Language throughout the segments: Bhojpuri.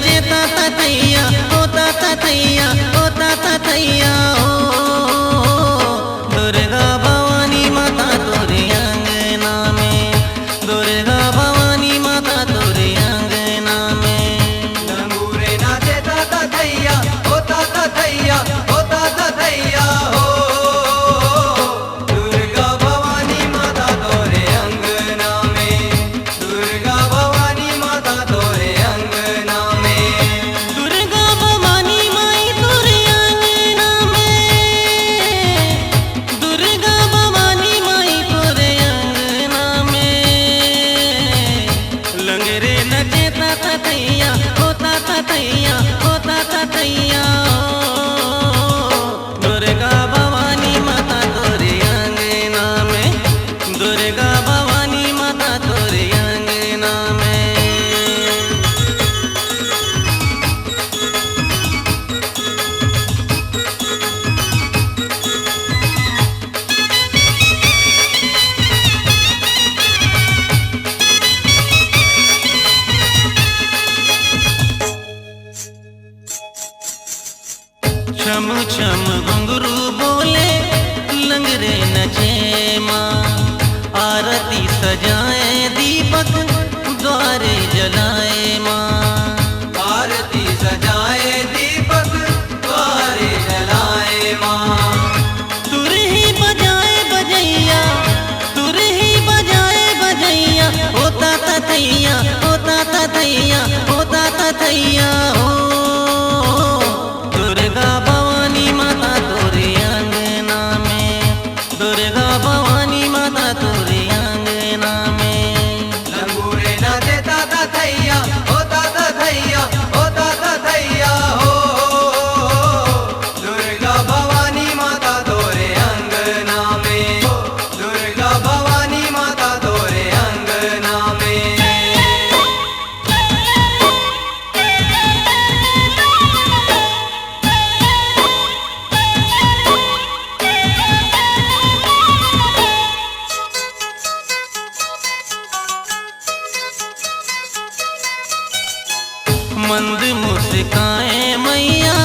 नचेता तथैया होता तथैया होता तथैया हो। दुर्गा भवानी माता तोरे अंगना में, दुर्गा भवानी माता तोरे अंगना में। लंगूरे नचेता तथैया होता तथैया होता तथैया हो। दुर्गा भवानी माता तोरे अंगना में, दुर्गा भवानी माता तोरे अंगना में। दुर्गा भवानी माई तोरे अंगना में, दुर्गा भवानी माई तोरे अंगना में। लंगरे नचेता तथैया होता तथैया होता तथैया हो। दुर्गा भवानी माता तोरे अंगना में, दुर्गा भवानी माता तोरे अंगना में। छम छम घुंघरू बोले लंगरे नचे माँ। आरती सजाए दीपक द्वारे जलाए माँ। आरती सजाए दीपक द्वारे जलाए माँ। तुर ही बजाए बजैया, तुर ही बजाए बजैया होता तथैया होता तथैया होता तथैया हो। दुर्गा भवानी माता तोरे अंगना में, दुर्गा भवानी माता तोरे अंगना में। लंगूरे नचेता तथैया होता तथैया होता तथैया हो। दुर्गा भवानी माता तोरे अंगना में, दुर्गा भवानी माता तोरे अंगना में। मंद मुस्काए मैया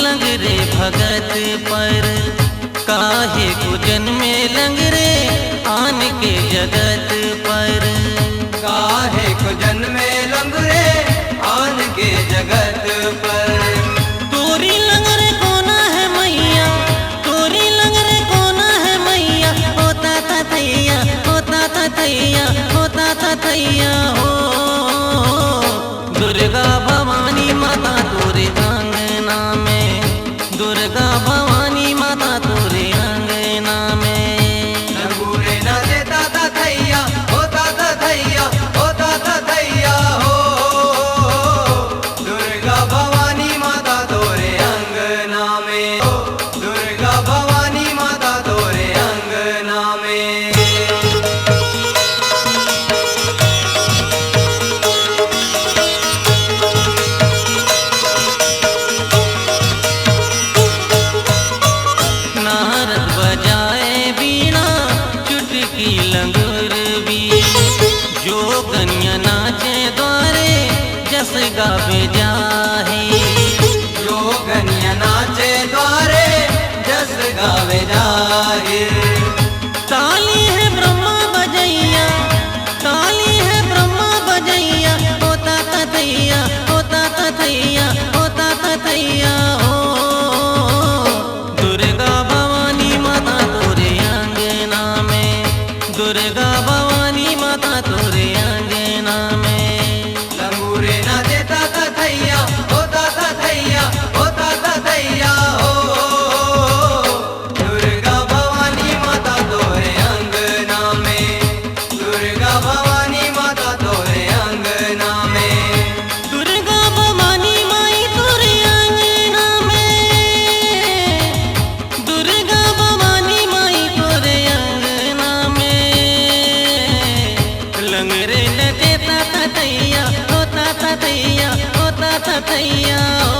लंगरे भगत पर। काहे को जन्मे लंगरे आन के जगत पर। काहे को जन्मे लंगरे आन के जगत पर। तोरी लंगरे कोना है मैया, तोरी लंगरे कोना है मैया होता तथैया होता तथैया होता तथैया हो। दुर्गा भवानी माता तोरे अंगना में, दुर्गा भवानी माता तोरे अंगना में। लंगूरे नचेता तथैया होता तथैया होता तथैया हो। दुर्गा भवानी माता तोरे अंगना में, दुर्गा भवानी माता तोरे अंगना में। नारद बजाए बीणा चुटकी लंगूर भी। जो कन्या नाचे द्वारे जस गावे जाहे। जो कन्या नाचे द्वारे जस गावे जाहे। ताली है ब्रह्मा बजैया, ताली है ब्रह्मा बजैया होता तथैया होता तथैया होता तथैया हो। दुर्गा भवानी माता तोरे अंगना में, दुर्गा भवानी माता तोरे अंगना में। लंगूरे नचेता तथैया होता तथैया होता तथैया हो। दुर्गा भवानी माता तोरे अंगना में, दुर्गा भवानी माता तोरे अंगना में। दुर्गा भवानी माई तोरे अंगना में, दुर्गा भवानी माई तोरे अंगना में। लंगरे नचेता तथैया होता तथैया होता तथैया हो।